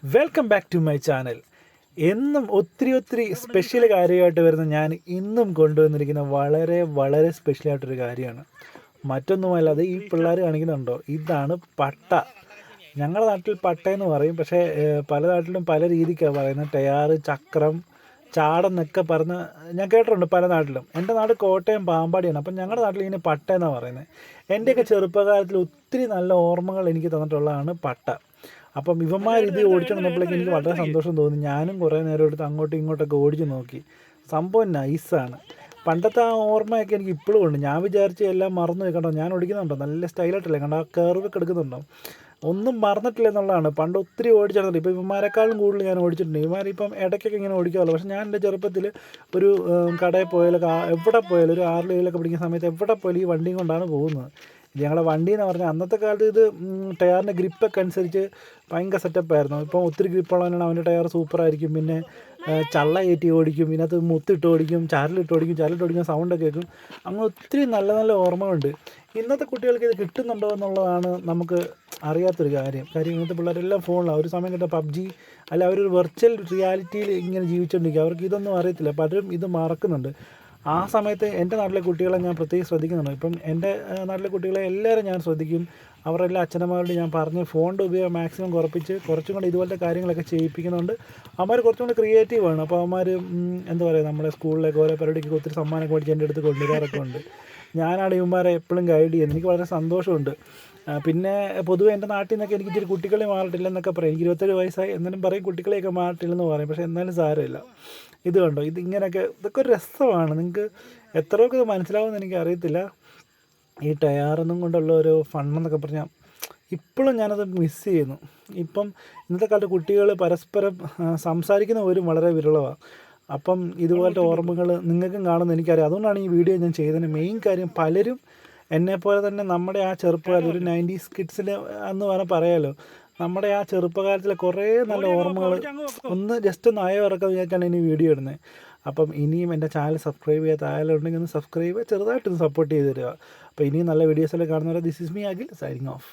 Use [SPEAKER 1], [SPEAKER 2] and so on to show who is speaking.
[SPEAKER 1] Welcome back to my channel. എന്നും ഒത്തിരി special കാര്യമായിട്ട് വരുന്ന ഞാൻ ഇന്നും കൊണ്ടുവന്നിരിക്കുന്ന വളരെ വളരെ സ്പെഷ്യലായിട്ടൊരു കാര്യമാണ്. മറ്റൊന്നുമല്ല, അത് ഈ പിള്ളേർ കാണിക്കുന്നുണ്ടോ, ഇതാണ് പട്ട. ഞങ്ങളുടെ നാട്ടിൽ പട്ടയെന്ന് പറയും, പക്ഷേ പല നാട്ടിലും പല രീതിക്കാണ് പറയുന്നത്. ടയാറ്, ചക്രം, ചാടെന്നൊക്കെ പറഞ്ഞ് ഞാൻ കേട്ടിട്ടുണ്ട് പല നാട്ടിലും. എൻ്റെ നാട് കോട്ടയം പാമ്പാടിയാണ്. അപ്പം ഞങ്ങളുടെ നാട്ടിൽ ഇങ്ങനെ പട്ട എന്നാണ് പറയുന്നത്. എൻ്റെയൊക്കെ ചെറുപ്പകാലത്തിൽ ഒത്തിരി നല്ല ഓർമ്മകൾ എനിക്ക് തന്നിട്ടുള്ളതാണ് പട്ട. അപ്പം ഇത് ഓടിച്ചു വന്നപ്പോഴേക്കും എനിക്ക് വളരെ സന്തോഷം തോന്നി. ഞാനും കുറേ നേരം എടുത്ത് അങ്ങോട്ടും ഇങ്ങോട്ടൊക്കെ ഓടിച്ച് നോക്കി. സംഭവം നൈസാണ്. പണ്ടത്തെ ആ ഓർമ്മയൊക്കെ എനിക്ക് ഇപ്പോഴും ഉണ്ട്. ഞാൻ വിചാരിച്ച് എല്ലാം മറന്നു പോയി. കണ്ടോ, ഞാൻ ഓടിക്കുന്നുണ്ടോ, നല്ല സ്റ്റൈലായിട്ടല്ലേ, കണ്ടോ ആ കർവൊക്കെ എടുക്കുന്നുണ്ടോ, ഒന്നും മറന്നിട്ടില്ല എന്നുള്ളതാണ്. പണ്ട് ഒത്തിരി ഓടിച്ചിട്ടുണ്ട്. ഇപ്പോൾ ഇവന്മാരെക്കാളും കൂടുതൽ ഞാൻ ഓടിച്ചിട്ടുണ്ട്. ഇവന്മാരിപ്പം ഇടയ്ക്കൊക്കെ ഇങ്ങനെ ഓടിക്കാമല്ലോ. പക്ഷേ ഞാൻ എൻ്റെ ചെറുപ്പത്തിൽ ഒരു കടയിൽ പോയാലൊക്കെ എവിടെ പോയാലും ഒരു 6 7 പഠിക്കുന്ന സമയത്ത് എവിടെ പോയാലും ഈ വണ്ടിയും കൊണ്ടാണ് പോകുന്നത്. ഞങ്ങളുടെ വണ്ടി എന്ന് പറഞ്ഞാൽ അന്നത്തെ കാലത്ത് ഇത് ടയറിൻ്റെ ഗ്രിപ്പൊക്കെ അനുസരിച്ച് ഭയങ്കര സെറ്റപ്പായിരുന്നു. ഇപ്പോൾ ഒത്തിരി ഗ്രിപ്പുള്ളവനാണ് അവൻ്റെ ടയർ സൂപ്പറായിരിക്കും. പിന്നെ ചള്ള കയറ്റി ഓടിക്കും, ഇതിനകത്ത് മുത്തിട്ട് ഓടിക്കും, ചാരലിട്ട് ഓടിക്കും, സൗണ്ടൊക്കെ കേൾക്കും. അങ്ങനെ ഒത്തിരി നല്ല നല്ല ഓർമ്മകളുണ്ട്. ഇന്നത്തെ കുട്ടികൾക്ക് ഇത് കിട്ടുന്നുണ്ടോ എന്നുള്ളതാണ് നമുക്ക് അറിയാത്തൊരു കാര്യം. ഇന്നത്തെ പിള്ളേരെല്ലാം ഫോണിലാണ്. ഒരു സമയം കിട്ടുക പബ്ജി, അല്ല അവരൊരു വെർച്വൽ റിയാലിറ്റിയിൽ ഇങ്ങനെ ജീവിച്ചുകൊണ്ടിരിക്കുക. അവർക്ക് ഇതൊന്നും അറിയത്തില്ല. പലരും ഇത് മറക്കുന്നുണ്ട്. ആ സമയത്ത് എൻ്റെ നാട്ടിലെ കുട്ടികളെ ഞാൻ പ്രത്യേകം ശ്രദ്ധിക്കുന്നുണ്ട്. ഇപ്പം എൻ്റെ നാട്ടിലെ കുട്ടികളെ എല്ലാവരും ഞാൻ ശ്രദ്ധിക്കും. അവരെല്ലാം അച്ഛനമ്മമാരോട് ഞാൻ പറഞ്ഞ് ഫോണിൻ്റെ ഉപയോഗം മാക്സിമം കുറപ്പിച്ച് കുറച്ചും കൂടെ ഇതുപോലത്തെ കാര്യങ്ങളൊക്കെ ചെയ്യിപ്പിക്കുന്നുണ്ട്. അവന്മാർ കുറച്ചും കൂടി ക്രിയേറ്റീവാണ്. അപ്പോൾ അവന്മാർ എന്താ പറയുക, നമ്മുടെ സ്കൂളിലേക്ക് ഓരോ പരിപാടിക്ക് ഒത്തിരി സമ്മാനമൊക്കെ മേടിച്ച് എൻ്റെ അടുത്ത് കൊണ്ടുവരാറൊക്കെ ഉണ്ട്. ഞാനാണ് ഇവന്മാരെ എപ്പോഴും ഗൈഡ് ചെയ്യുന്നത്. എനിക്ക് വളരെ സന്തോഷമുണ്ട്. പിന്നെ പൊതുവെ എൻ്റെ നാട്ടിൽ നിന്നൊക്കെ എനിക്ക് ഇച്ചിരി കുട്ടികളെ മാറിയിട്ടില്ലെന്നൊക്കെ പറയും. എനിക്ക് 27 വയസ്സായി, എന്നാലും പറയും കുട്ടികളെയൊക്കെ മാറിയിട്ടില്ലെന്ന് പറയും. പക്ഷേ എന്നാലും സാരമില്ല. ഇത് കണ്ടോ, ഇതൊക്കെ ഒരു രസമാണ്. നിങ്ങൾക്ക് എത്രയൊക്കെ ഇത് മനസ്സിലാവുമെന്ന് എനിക്ക് അറിയത്തില്ല. ഈ ടയറൊന്നും കൊണ്ടുള്ള ഒരു ഫണ്ണെന്നൊക്കെ പറഞ്ഞാൽ ഇപ്പോഴും ഞാനത് മിസ് ചെയ്യുന്നു. ഇപ്പം ഇന്നത്തെ കാലത്ത് കുട്ടികൾ പരസ്പരം സംസാരിക്കുന്ന പോലും വളരെ വിരളമാണ്. അപ്പം ഇതുപോലത്തെ ഓർമ്മകൾ നിങ്ങൾക്കും കാണുമെന്ന് എനിക്കറിയാം. അതുകൊണ്ടാണ് ഈ വീഡിയോ ഞാൻ ചെയ്തതിന് മെയിൻ കാര്യം. പലരും എന്നെപ്പോലെ തന്നെ നമ്മുടെ ആ ചെറുപ്പകാലം, ഒരു 90s കിഡ്സിൽ എന്ന് പറയാമല്ലോ, നമ്മുടെ ആ ചെറുപ്പകാലത്തിലെ കുറേ നല്ല ഓർമ്മകൾ ജസ്റ്റ് ഒന്ന് അയവിറക്കാൻ വിചാരിച്ചാണ് ഇനി വീഡിയോ ഇടുന്നത്. അപ്പം ഇനിയും എൻ്റെ ചാനൽ സബ്സ്ക്രൈബ് ചെയ്യാത്ത ആയാലുണ്ടെങ്കിൽ ഒന്ന് സബ്സ്ക്രൈബ് ചെയ്യുക, ചെറുതായിട്ടൊന്ന് സപ്പോർട്ട് ചെയ്ത് തരിക. അപ്പോൾ ഇനിയും നല്ല വീഡിയോസെല്ലാം കാണുന്നവരെ this is me Akhil signing off.